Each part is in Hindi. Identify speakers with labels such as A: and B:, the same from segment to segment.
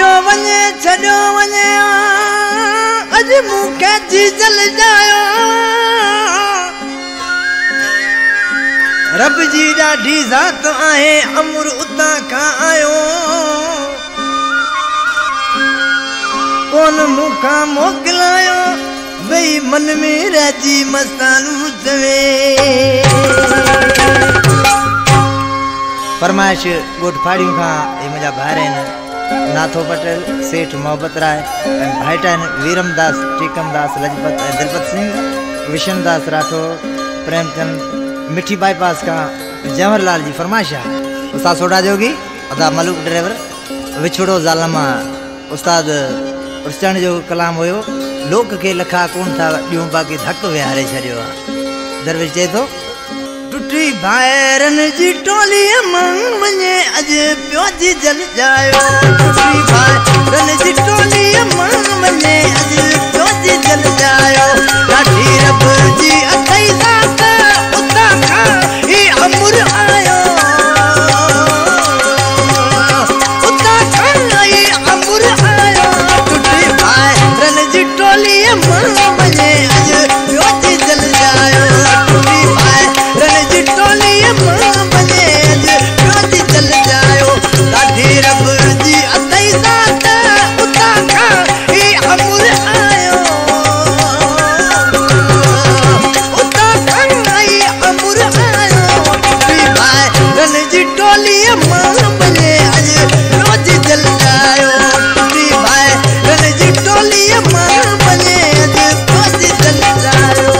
A: छॾियो वञे अॼु मूंखे जी जल जायो रब जी ॾाढी ज़ात आहे अमुर उतां खां आयो कोन मूंखां मोकिलायो वही मन में रहिजी मस्तानू चवे फरमाइश ॻोठ फाड़ियूं खां हे मुंहिंजा भाइर आहिनि नाथो पटेल सेठ मोहब्बत राय भाइटा आहिनि वीरमदास टीकमदास लजपत दिलपत सिंह विशनदास राठौर प्रेमचंद मिठी बाईपास का जवाहरलाल जी फरमाइश है उस्ताद सोडा जोगी अदा मलूक ड्राइवर विछड़ो ज़ालमा उस्ताद उर्चण जो कलाम हुयो लोक के लखा कोन था ॾियूं बाक़ी धक विहारे छॾियो आहे दरवेश चए थो टुटी भाइरन जी टोली मां वञे अॼु पियो जी जल जायो टुटी भाइरन जी टोली मां वञे अॼु पियो जी जल जायो ॾाढी रब जी अथई ज़ात उतां खां ही अमुर आयो उतां खां ही अमुर आयो टुटी भाइरन जी टोली मां वञे अॼु पियो जी जल जायो टुटी भाइरन जी टोली मां वञे अॼु पियो जी जल जायो ॾाढी रब जी अथई ज़ात उतां खां ही अमुर आयो उतां खां ही अमुर आयो टुटी भाइरन जी टोली मां वञे अॼु पियो जी जल जायो टुटी भाइरन जी टोली मां वञे अॼु पियो जी जल जायो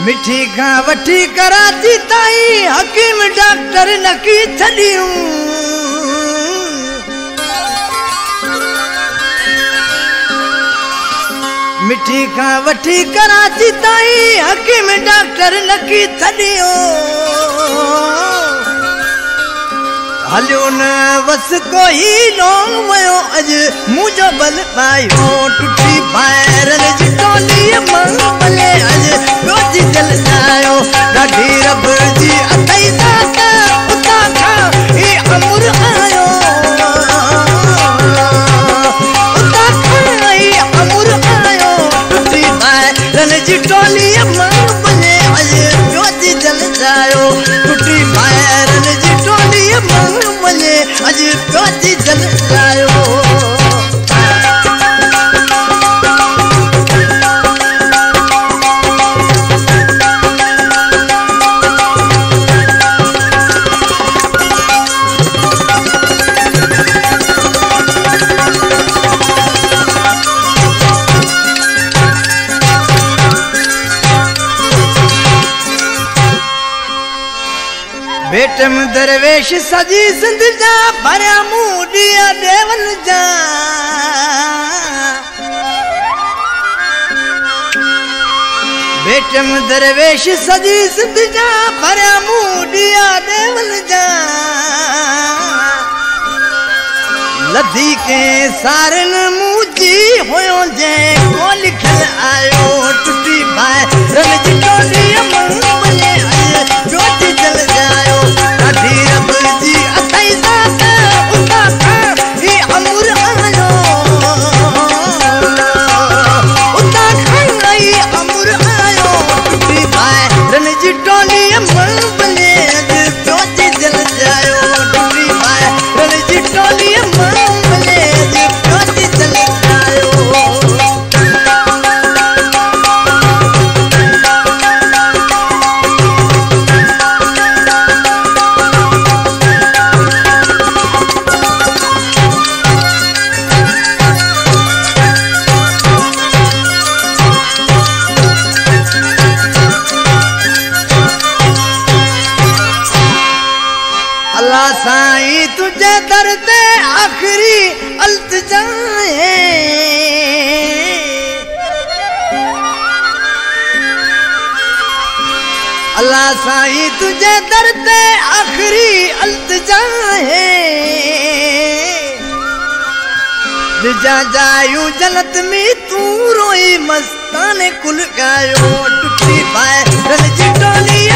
A: मिठी खां वठी कराची ताईं हकीम डॉक्टर नकी छॾियूं मिठी खां वठी कराची ताईं हकीम डॉक्टर नकी छॾियो हलियो न वस कोई लोंग वयो अॼु मुंहिंजो बल पायो टुटी भाइरन जी टोली मां भले अॼु पियो जी जल जायो ॾाढी रब जी अथई ज़ात उतां खां ही अमुर आयो उतां खां ही अमुर आयो टुटी भाइरन जी टोली मां भले अॼु पियो जी जल जायो टुटी भाइरन जी टोली मां वञे अॼु पियो जी जल जायो बेटम दरवेश सजी सिंध जा भरिया मूडिया देवन जा बेटम दरवेश सजी सिंध जा भरिया मूडिया देवन जा लधी के सारन मुजी होयो जे को लिखल आयो टुटी भाइरन जी टोली मां वञे अॼु पियो जी जल जायो ॾाढी रब जी अथई ज़ात उतां खां ही अमुर आयो उतां खां ही अमुर आयो टुटी भाइरन जी टोली मां वञे अॼु पियो जी जल जायो टुटी भाइरन जी टोली मां वञे अॼु पियो जी जल जायो अल्लाह साईं तुझे दर ते आखिरी अल्तजा है मौला साईं तुझे दर ते आखिरी अल्तजा है जा जायू जन्नत में तू रोई मस्ताने कुल गायो टुटी पाए रल जी टोली